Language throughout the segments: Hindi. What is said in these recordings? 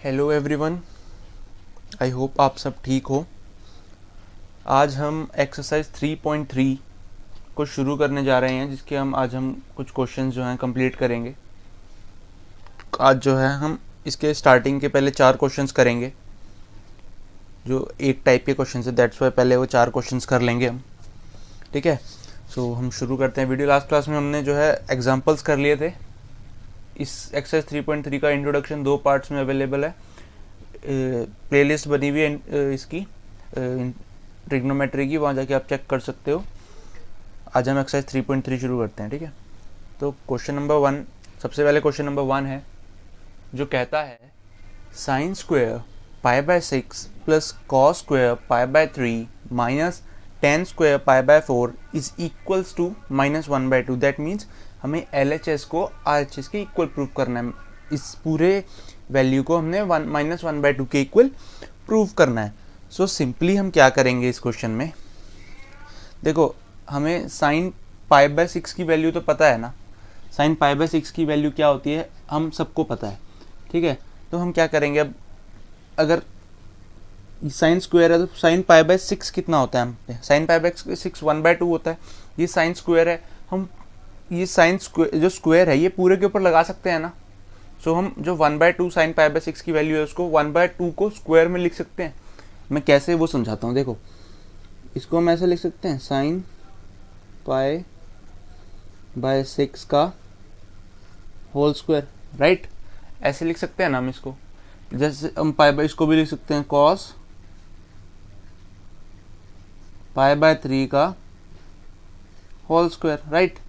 हेलो एवरीवन, आई होप आप सब ठीक हो। आज हम एक्सरसाइज 3.3 को शुरू करने जा रहे हैं, जिसके आज हम कुछ क्वेश्चंस जो हैं कंप्लीट करेंगे। आज जो है हम इसके स्टार्टिंग के पहले 4 क्वेश्चंस करेंगे, जो एक टाइप के क्वेश्चंस है, दैट्स वाई पहले वो 4 क्वेश्चंस कर लेंगे हम। ठीक है, सो हम शुरू करते हैं वीडियो। लास्ट क्लास में हमने जो है एग्जाम्पल्स कर लिए थे। इस एक्सरसाइज 3.3 का इंट्रोडक्शन 2 पार्ट्स में अवेलेबल है। प्लेलिस्ट बनी हुई है इसकी ट्रिग्नोमेट्री की, वहाँ जाके आप चेक कर सकते हो। आज हम एक्सरसाइज 3.3 शुरू करते हैं। ठीक है, तो क्वेश्चन नंबर 1, सबसे पहले क्वेश्चन नंबर 1 है, जो कहता है sine square pi by 6 plus cos square pi by 3 minus ten square pi by 4 is equals to -1/2। That means हमें LHS को RHS के इक्वल प्रूव करना है। इस पूरे वैल्यू को हमने -1/2 के इक्वल प्रूव करना है। सो सिंपली हम क्या करेंगे इस क्वेश्चन में, देखो हमें साइन पाई बाय 6 की वैल्यू तो पता है ना। साइन पाई बाय 6 की वैल्यू क्या होती है हम सबको पता है। ठीक है, तो हम क्या करेंगे, अब अगर साइन स्क्वायर है तो साइन पाई बाय 6 कितना होता है, हम साइन पाई बाय 6 1/2 होता है। ये साइन स्क्वायर है, हम ये साइन स्क्वायर जो स्क्वायर है ये पूरे के ऊपर लगा सकते हैं ना। सो हम जो 1/2 साइन पाई बाय 6 की वैल्यू है उसको 1/2 को स्क्वायर में लिख सकते हैं। मैं कैसे वो समझाता हूँ, देखो इसको हम ऐसे लिख सकते हैं, साइन पाई बाय 6 का होल स्क्वायर, राइट। ऐसे लिख सकते हैं ना हम इसको। जैसे हम पाई बाय इसको भी लिख सकते हैं कॉस पाई बाय 3 का whole square, right,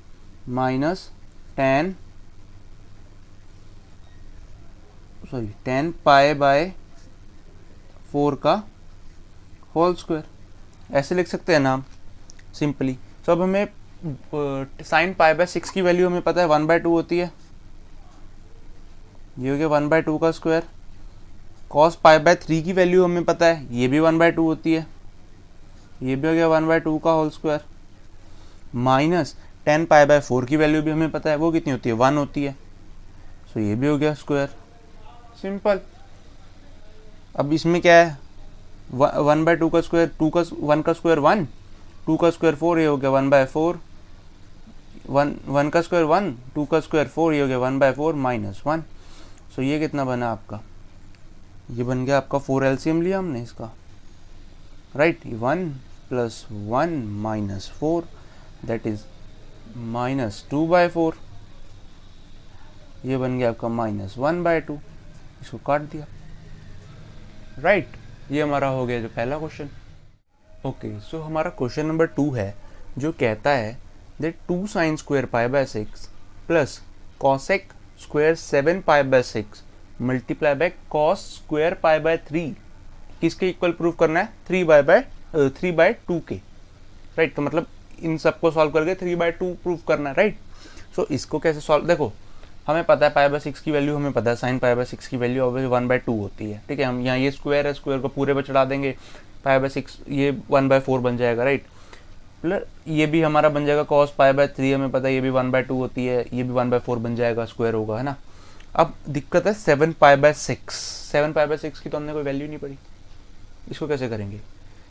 minus ten pi by 4 का होल स्क्वायर। ऐसे लिख सकते हैं ना हम सिंपली। तो अब हमें साइन पाई बाय 6 की वैल्यू हमें पता है 1/2 होती है, ये हो गया 1/2 का स्क्वायर। कॉस पाई बाय 3 की वैल्यू हमें पता है, ये भी 1/2 होती है, ये भी हो गया 1/2 का whole square. Minus 10 pi by 4 की वैल्यू भी हमें पता है, वो कितनी होती है, 1 होती है। सो ये भी हो गया स्क्वायर, सिंपल। अब इसमें क्या है, 1/2 का स्क्वायर, 1 का स्क्वायर 1, 2 का स्क्वायर 4, ये हो गया 1/4। 1 का स्क्वायर 1, 2 का स्क्वायर 4, ये हो गया 1/4 माइनस 1। सो ये कितना बना आपका, ये बन गया आपका 4 LCM लिया हमने इसका, राइट। 1 + 1 - 4 that is -2/4। ये बन गया आपका -1/2। इसको काट दिया, राइट। ये हमारा हो गया जो पहला क्वेश्चन। ओके, सो हमारा क्वेश्चन नंबर 2 है, जो कहता है that 2 sign square pi by 6 plus cosec square 7 pi by 6 multiply by cos square pi by 3 किसके इक्वल प्रूव करना है, 3/2 के, राइट। तो मतलब इन सबको सॉल्व करके 3/2 प्रूव करना है, राइट। सो इसको कैसे सॉल्व, देखो हमें पता है पाई बाय 6 की वैल्यू हमें पता है, साइन पाई बाय 6 की वैल्यू ऑब्वियसली 1/2 होती है। ठीक है, हम यहाँ ये स्क्वायर है, स्क्वायर को पूरे पर चढ़ा देंगे, पाई बाय 6 ये 1/4 बन जाएगा, राइट। प्लस ये भी हमारा बन जाएगा कॉस पाई बाय 3, हमें पता है ये भी 1/2 होती है, ये भी 1/4 बन जाएगा, स्क्वायर होगा, है ना। अब दिक्कत है 7 पाई बाय 6, 7 पाई बाय 6 की तो हमने कोई वैल्यू नहीं पड़ी। इसको कैसे करेंगे,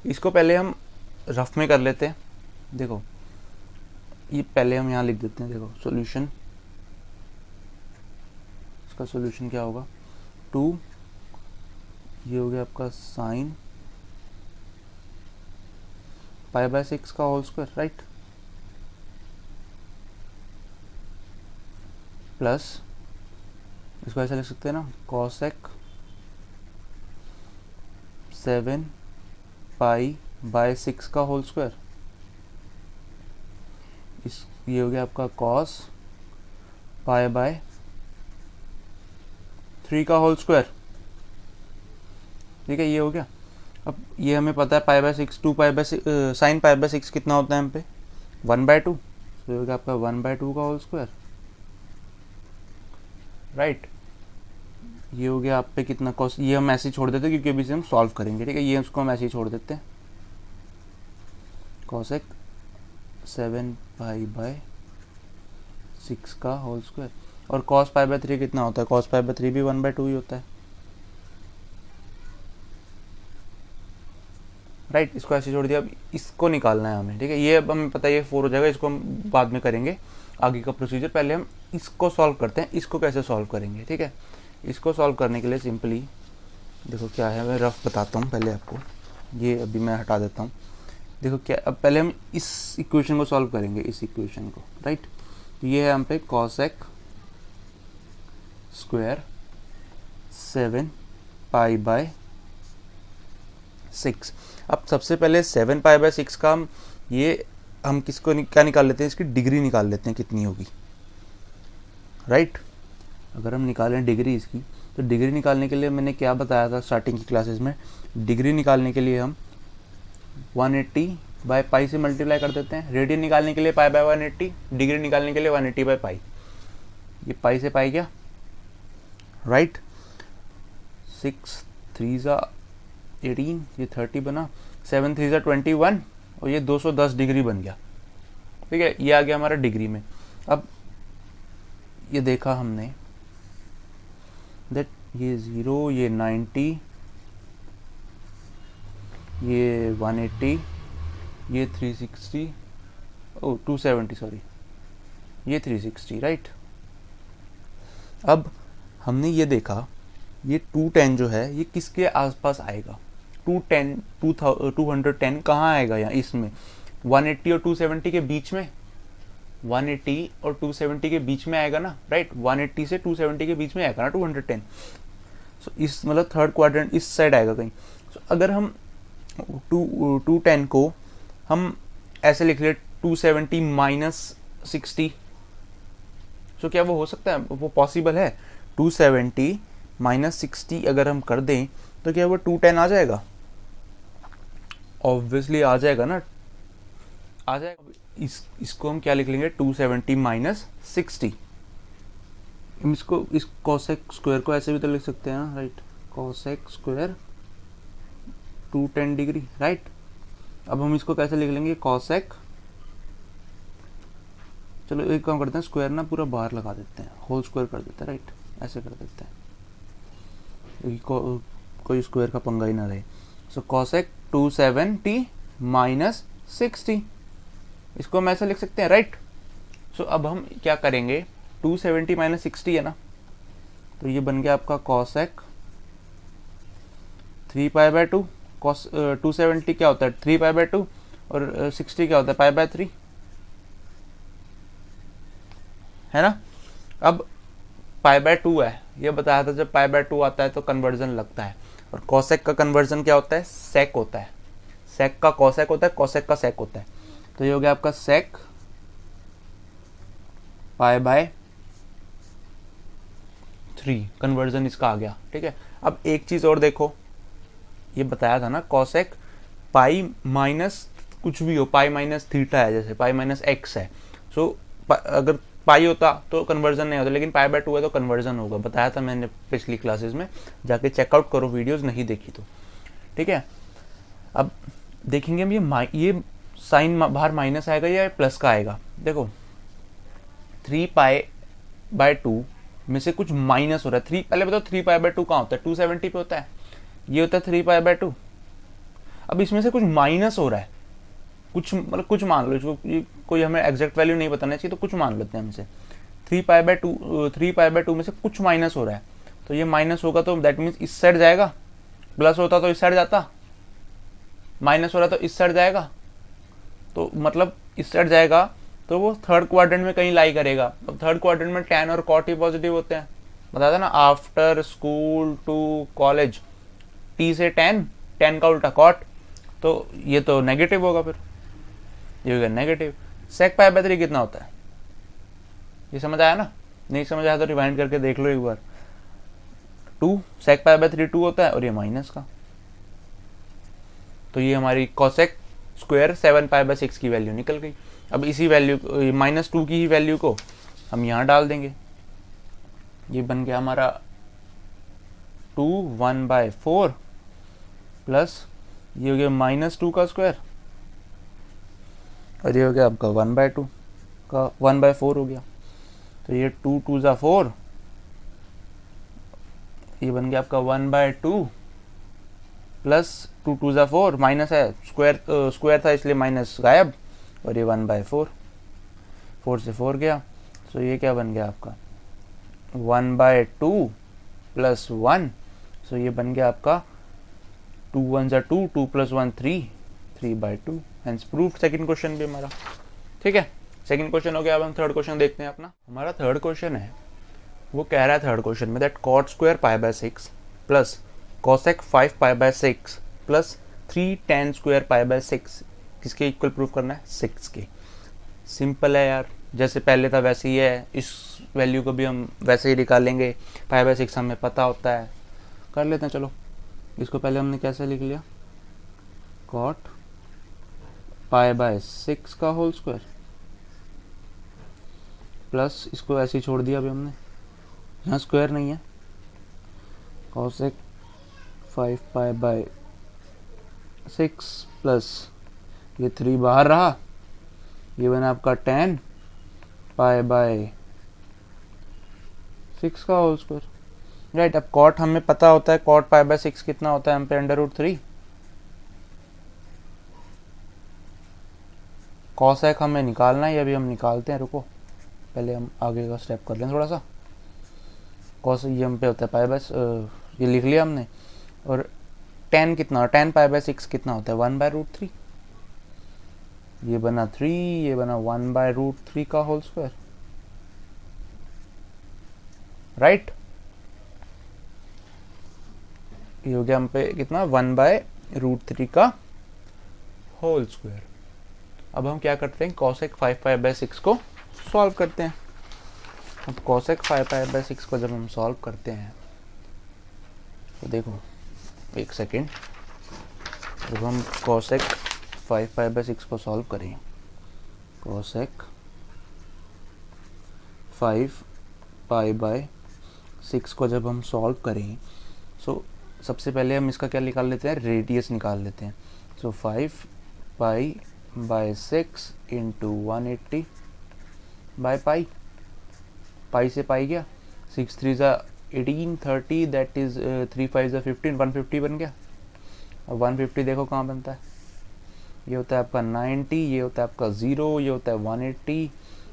इसको पहले हम रफ में कर लेते हैं। देखो ये पहले हम यहाँ लिख देते हैं, देखो सॉल्यूशन, इसका सॉल्यूशन क्या होगा, 2, ये हो गया आपका साइन पाई बाय 6 का होल स्क्वायर, राइट, प्लस इसको ऐसा लिख सकते हैं ना, कॉसेक 7 पाई बाय 6 का होल स्क्वायर। इस ये हो गया आपका कॉस पाई बाय 3 का होल स्क्वायर, ठीक है, ये हो गया। अब ये हमें पता है पाई by 6, 2 pi by sine pi by 6 कितना होता है हम पे, 1/2। तो ये हो गया आपका 1/2 का होल स्क्वायर, राइट। ये हो गया आप पे कितना कॉस, ये हम ऐसे ही छोड़ देते हैं क्योंकि अभी से हम सॉल्व करेंगे, ठीक है, ये उसको हम ऐसे ही छोड़ देते हैं, कॉसेक 7 पाई बाय 6 का होल स्क्वायर। और कॉस पाई बाय 3 कितना होता है, कॉस पाई बाय 3 भी 1/2 ही होता है, राइट, इसको ऐसे छोड़ दिया। अब इसको निकालना है हमें, ठीक है। ये अब हमें पता है ये 4 हो जाएगा, इसको हम बाद में करेंगे आगे का प्रोसीजर। पहले हम इसको सॉल्व करते हैं। इसको कैसे सॉल्व करेंगे, ठीक है। इसको सॉल्व करने के लिए सिंपली देखो क्या है, मैं रफ बताता हूँ पहले आपको। ये अभी मैं हटा देता हूँ। देखो क्या, अब पहले हम इस इक्वेशन को सॉल्व करेंगे, इस इक्वेशन को, राइट। तो ये है हम पे कॉसेक स्क्वायर 7 पाई बाय 6। अब सबसे पहले 7 पाई बाय 6 का हम किसको क्या निकाल लेते हैं, इसकी डिग्री निकाल लेते हैं कितनी होगी, राइट। अगर हम निकालें डिग्री इसकी, तो डिग्री निकालने के लिए मैंने क्या बताया था स्टार्टिंग की क्लासेस में, डिग्री निकालने के लिए हम 180 बाय पाई से मल्टीप्लाई कर देते हैं। रेडियन निकालने के लिए पाई बाय 180, डिग्री निकालने के लिए 180 बाय पाई। ये पाई से पाई गया, राइट। 6 3 ज़ा 18, ये 30 बना, 7 3 ज़ा 21 और ये 210 डिग्री बन गया, ठीक है। ये आ गया हमारा डिग्री में। अब ये देखा हमने दैट ये 0, ये 90, ये 180, ये 360, ओ 270 सॉरी, ये 360, राइट। अब हमने ये देखा ये 210 जो है ये किसके आसपास आएगा, 210 कहाँ आएगा, यहाँ इसमें 180 और 270 के बीच में, 180 और 270 के बीच में आएगा ना, राइट। 180 से 270 के बीच में आएगा ना 210। सो इस मतलब थर्ड क्वाड्रेंट इस साइड आएगा कहीं। सो अगर हम 210 को हम ऐसे लिख ले 270 माइनस 60, सो क्या वो हो सकता है, वो पॉसिबल है। 270 माइनस 60 अगर हम कर दें तो क्या वो 210 आ जाएगा, ऑब्वियसली आ जाएगा ना, आ जाएगा। इसको हम क्या लिख लेंगे, 270 माइनस 60। इसको इस कोसेक स्क्वायर को ऐसे भी तो लिख सकते हैं ना, right. Cosec square 210 degree, right. अब हम इसको कैसे लिख लेंगे, कोसेक, चलो एक काम करते हैं, स्क्वायर ना पूरा बाहर लगा देते हैं, होल स्क्वायर कर देते हैं, राइट। ऐसे कर देते हैं, कोई स्क्वायर का पंगा ही ना रहे। सो कोसेक 270 माइनस 60, इसको हम ऐसे लिख सकते हैं, राइट। सो अब हम क्या करेंगे, 270 माइनस 60 है ना, तो ये बन गया आपका कोसेक 3 पाई बाय 2। कॉस 270 क्या होता है 3 पाई बाय 2 और 60 क्या होता है पाई बाय 3, है ना। अब पाई बाय 2 है, ये बताया था जब पाई बाय 2 आता है तो कन्वर्जन लगता है, और कोसेक का कन्वर्जन क्या होता है, सेक होता है। सेक का कोसेक होता है, कोसेक का सेक होता है। तो ये हो गया आपका सेक पाई बाय 3, कन्वर्जन इसका आ गया, ठीक है। अब एक चीज और देखो, ये बताया था ना कोसेक पाई माइनस कुछ भी हो, पाई माइनस थीटा है, जैसे पाई माइनस एक्स है। सो अगर पाई होता तो कन्वर्जन नहीं होता, लेकिन पाई बाय 2 है तो कन्वर्जन होगा, बताया था मैंने पिछली क्लासेस में, जाके चेकआउट करो वीडियोस नहीं देखी तो, ठीक है। अब देखेंगे हम ये साइन बाहर माइनस आएगा या प्लस का आएगा। देखो 3 पाई बाय 2 में से कुछ माइनस हो रहा है। 3 पहले बताओ 3 पाई बाय 2 कहाँ होता है, 270 पे होता है, ये होता है 3 पाई बाय 2। अब इसमें से कुछ माइनस हो रहा है, कुछ मतलब कुछ मान लो, इसको कोई हमें एग्जैक्ट वैल्यू नहीं बताना चाहिए, तो कुछ मान लेते हैं हमसे 3 पाई बाय 2 में से कुछ माइनस हो रहा है। तो ये माइनस होगा तो दैट मीन्स इस साइड जाएगा, प्लस होता तो इस साइड जाता, माइनस हो रहा तो इस साइड जाएगा, तो मतलब इस साइड जाएगा तो वो थर्ड क्वाड्रेंट में कहीं लाई करेगा। अब थर्ड क्वाड्रेंट में tan और cot ही पॉजिटिव होते हैं, बताया था ना, after school to college, T से tan का उल्टा cot, तो ये तो नेगेटिव होगा, फिर ये हो गया नेगेटिव। सेक पाई बाय 3 कितना होता है, ये समझ आया ना, नहीं समझ आया तो रिवाइंड करके देख लो एक बार। 2 सेक पाई बाय 3 2 होता है, और ये माइनस का, तो ये हमारी कोसेक स्क्वायर 7 पाई बाय 6 की वैल्यू निकल गई। अब इसी वैल्यू -2 की ही वैल्यू को हम यहाँ डाल देंगे, ये बन गया हमारा 2 1/4 प्लस ये हो गया -2 का स्क्वायर, और ये हो गया आपका 1/2 का 1/4 हो गया। तो ये 2 2 ज़ा 4, ये बन गया आपका 1/2 प्लस टू टू ज़ा 4, माइनस है, स्क्वायर था इसलिए माइनस गायब, और ये 1/4, 4 से 4 गया, सो ये क्या बन गया आपका 1/2 प्लस 1, सो ये बन गया आपका 2 1 ज़ा 2, 2 + 1 3, 3/2, हेंस प्रूफ। सेकंड क्वेश्चन भी हमारा ठीक है। सेकंड क्वेश्चन हो गया। अब हम थर्ड क्वेश्चन देखते हैं अपना। हमारा थर्ड क्वेश्चन है, वो कह रहा है थर्ड क्वेश्चन में that cot square π/6 plus cosec 5π/6 plus 3 tan square π/6 किसके इक्वल प्रूफ करना है, 6 के। सिंपल है यार, जैसे पहले था वैसे ही है, इस वैल्यू को भी हम वैसे ही निकालेंगे, π/6 हमें पता होता है, कर लेते हैं। चलो इसको पहले हमने कैसे लिख लिया, cot π/6 का होल स्क्वायर प्लस इसको ऐसे ही छोड़ दिया अभी हमने, यहाँ स्क्वायर नहीं है, cosec 5π/6 प्लस ये 3 बाहर रहा, ये बना आपका tan π/6 का होल स्क्वायर। राइट, अब cot हमें पता होता है, cot π/6 कितना होता है हम पे √3, cosec हमें निकालना है, अभी हम निकालते हैं, रुको पहले हम आगे का स्टेप कर लें थोड़ा सा। cos ये हम पे होता है ये लिख लिया हमने, और tan कितना, tan π/6 कितना होता है 1/√3, ये बना 3, ये बना 1/√3 का होल स्क्वायर। राइट, ये हो गया हम पे कितना 1/√3 का होल स्क्वायर। अब हम क्या करते हैं, cosec 5π/6 को सॉल्व करते हैं। अब cosec 5π/6 को जब हम सॉल्व करते हैं तो देखो एक सेकेंड, जब हम cosec 5π/6 को सॉल्व करें, cosec 5π/6 को जब हम सॉल्व करें, सो सबसे पहले हम इसका क्या निकाल लेते हैं, रेडियस निकाल लेते हैं। सो 5π/6 इंटू 180/π, पाई से पाई गया, 6 3 ज़ा 18, 30, दैट इज़ 3 5 ज़ा 15, 150 बन गया। अब 150 देखो कहाँ बनता है, ये होता है आपका 90, ये होता है आपका 0, ये होता है 180,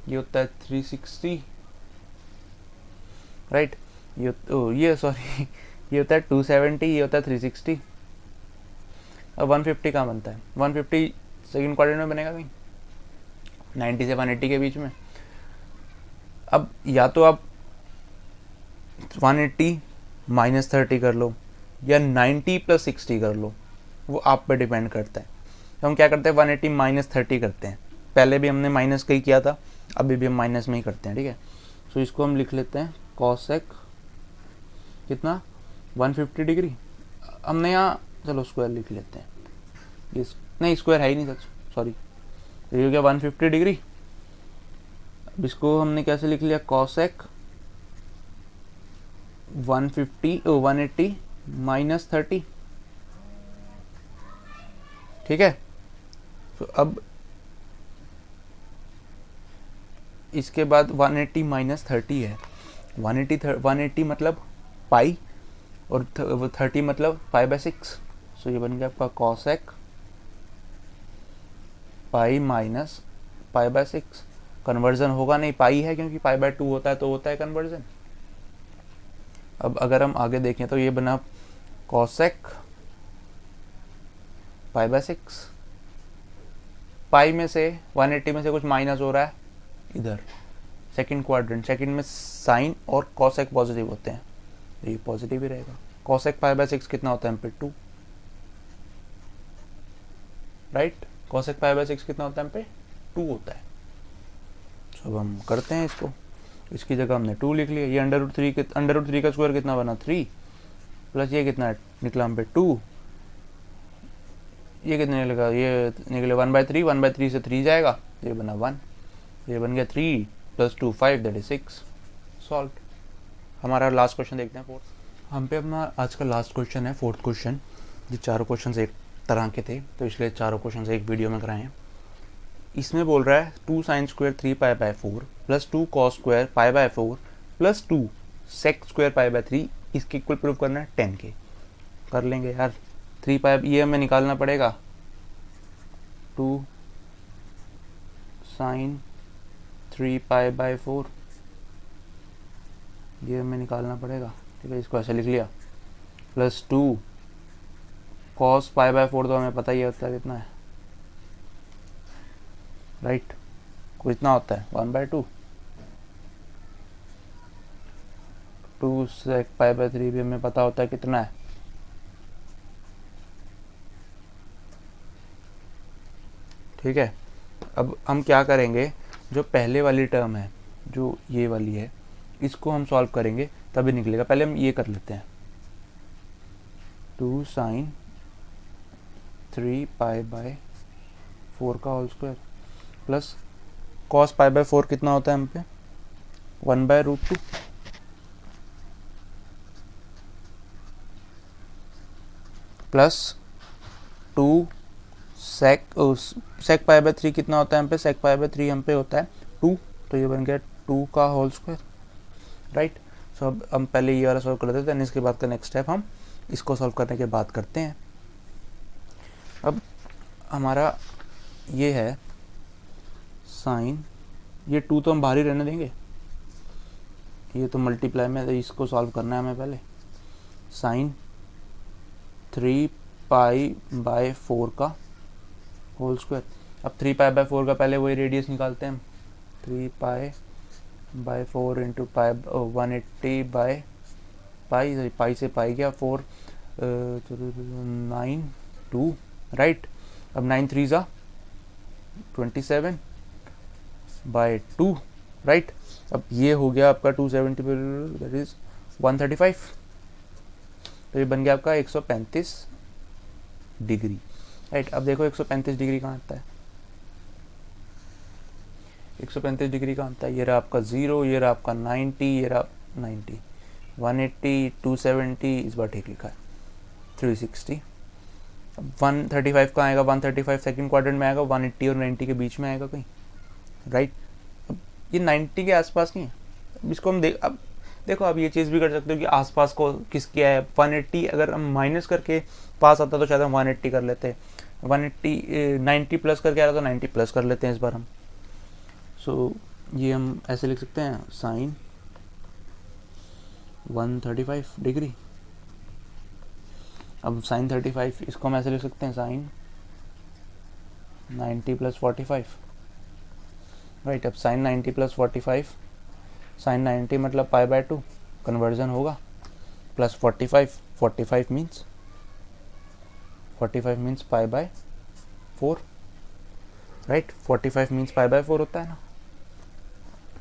ये होता है 360, राइट, ये सॉरी ये होता है 270, ये होता है 360। अब 150 कहाँ बनता है, 150 सेकंड क्वाड्रेंट में बनेगा कहीं 90 से 180 के बीच में। अब या तो आप 180 - 30 कर लो या 90 + 60 कर लो, वो आप पे डिपेंड करता है। तो हम क्या करते हैं, 180 - 30 करते हैं, पहले भी हमने माइनस का ही किया था, अभी भी हम माइनस में ही करते हैं, ठीक है। सो इसको हम लिख लेते हैं cosec कितना 150 डिग्री, हमने यहाँ चलो स्क्वायर लिख लेते हैं, ये नहीं स्क्वायर है ही नहीं सच, सॉरी, ये हो गया 150 डिग्री। अब इसको हमने कैसे लिख लिया, cosec 180 - 30, ठीक है। तो अब इसके बाद 180 - 30 है, 180 मतलब पाई और 30 मतलब π/6, सो ये बन गया आपका cosec पाई माइनस π/6। कन्वर्जन होगा नहीं, पाई है क्योंकि π/2 होता है तो होता है कन्वर्जन। अब अगर हम आगे देखें तो ये बना cosec π/6, पाई में से 180 में से कुछ माइनस हो रहा है इधर सेकंड क्वाड्रेंट, सेकंड में साइन और cosec पॉजिटिव होते हैं, तो ये पॉजिटिव ही रहेगा। cosec π/6 कितना होता है हम पे 2, राइट, cosec π/6 कितना होता है हम पे 2 होता है। तो अब हम करते हैं इसको, इसकी जगह हमने 2 लिख लिया, ये √3 का स्क्वायर कितना बना 3, प्लस ये कितना निकला हम पे 2, ये कितने निकला, ये निकले 1/3, 1/3 से 3 जाएगा, ये बना 1, ये बन गया 3 + 2 5, दैट इज 6, सॉल्व। हमारा लास्ट क्वेश्चन देखते हैं, फोर्थ। हम पे अपना आज का लास्ट क्वेश्चन है, फोर्थ क्वेश्चन। ये चारों क्वेश्चन एक तरह के थे तो इसलिए चारों क्वेश्चन एक वीडियो में कराए हैं। इसमें बोल रहा है 2 sin square 3π/4 plus 2 cos square π/4 plus 2 sec square π/3 इसके इक्वल प्रूफ करना है 10 के। कर लेंगे यार, 3 पाई, ये हमें निकालना पड़ेगा 2 साइन 3 पाई बाई 4, ये हमें निकालना पड़ेगा, ठीक है, इसको ऐसे लिख लिया, प्लस 2 कॉस पाई बाई 4, तो हमें पता ही होता है कितना है, राइट, कितना होता है 1/2, 2 सेक पाई बाई 3 भी हमें पता होता है कितना है, ठीक है। अब हम क्या करेंगे, जो पहले वाली टर्म है, जो ये वाली है, इसको हम सॉल्व करेंगे तभी निकलेगा। पहले हम ये कर लेते हैं, 2 साइन 3 पाई बाई 4 का whole square plus cos pi by 4 कितना होता है हम पे 1/√2, प्लस 2 सेक पाई बाई 3 कितना होता है हम पे, सेक पाई बाई 3 हम पे होता है 2, तो ये बन गया 2 का होल स्क्वायर, राइट। सो अब हम पहले ये वाला सॉल्व कर लेते हैं, इसके बाद का नेक्स्ट स्टेप हम इसको सॉल्व करने के बाद करते हैं। अब हमारा ये है साइन, ये 2 तो हम बाहर ही रहने देंगे, ये तो मल्टीप्लाई में, तो इसको सॉल्व करना है हमें पहले, साइन 3 पाई बाय 4 का होल स्क्वायर। अब 3 पाई बाय 4 का पहले वही रेडियस निकालते हैं हम, 3 पाई by 4 into pi 180 by pi से पाई गया 4 9 2, राइट। अब 9 3 ज़ा 27 बाय 2, राइट। अब ये हो गया आपका 270, दैट इज 135, तो ये बन गया आपका 135 डिग्री, राइट। अब देखो 135 डिग्री कहाँ आता है, 135 डिग्री कहाँ आता है, ये रहा आपका 0, ये रहा आपका 90, ये रहा 90, 180 270, इस बार ठीक लिखा है 360। अब 135 कहाँ आएगा, 135 सेकंड क्वाड्रेंट में आएगा, 180 और 90 के बीच में आएगा कहीं, राइट। अब ये 90 के आसपास नहीं है, अब इसको हम अब देखो, अब ये चीज़ भी कर सकते हो कि आसपास को किसकी है, 180 अगर हम माइनस करके पास आता तो शायद हम 180 कर लेते, 180 90 प्लस करके आ रहा तो 90 प्लस कर लेते हैं इस बार हम। सो ये हम ऐसे लिख सकते हैं, साइन 135 डिग्री। अब साइन 35 इसको हम ऐसे लिख सकते हैं, साइन 90 प्लस 45, राइट। अब साइन 90 प्लस 45, साइन 90 मतलब पाई बाय 2, कन्वर्जन होगा, plus 45 means pi by 4, right. 45 means pi by 4 होता है ना,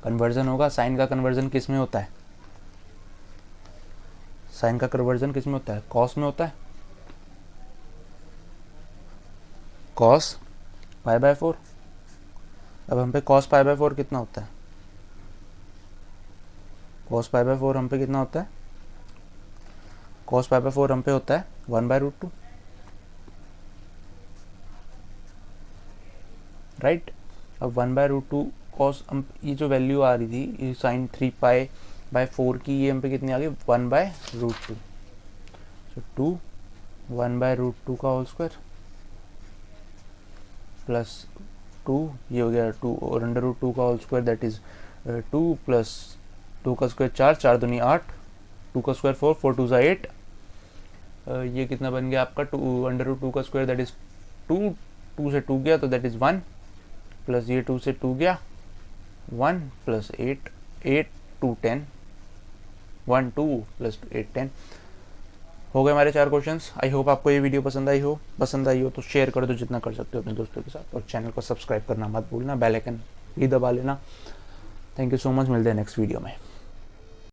कन्वर्जन होगा। साइन का कन्वर्जन किस में होता है, साइन का कन्वर्जन किस में होता है, कॉस में होता है, कॉस पाई बाय 4। अब हम पे कॉस पाई बाय 4 कितना होता है, कॉस पाई बाय 4 हम पे कितना होता है, कॉस पाई बाय 4 हम पे होता है 1/√2, राइट। अब 1/√2 कॉस, हम ये जो वैल्यू आ रही थी ये साइन 3 पाई बाय 4 की, ये हम पे कितनी आ गई 1/√2, सो 2 1/√2 का होल स्क्वायर प्लस 2, ये हो गया 2 और √2 का whole square, that is 2 plus 2 का स्क्वायर 4, 4 दूनी 8, 2 का स्क्वायर 4, 4 2 ज़ा 8, ये कितना बन गया आपका 2 √2 का स्क्वायर, दैट इज 2, 2 से 2 गया तो दैट इज 1, प्लस ये 2 से 2 गया 1 प्लस 8, 8 2 10, 1 2 प्लस 8 10। हो गए हमारे 4 क्वेश्चंस। आई होप आपको ये वीडियो पसंद आई हो तो शेयर कर दो जितना कर सकते हो अपने दोस्तों के साथ, और चैनल को सब्सक्राइब करना मत भूलना, बेल आइकन भी दबा लेना। थैंक यू सो मच, मिलते हैं नेक्स्ट वीडियो में।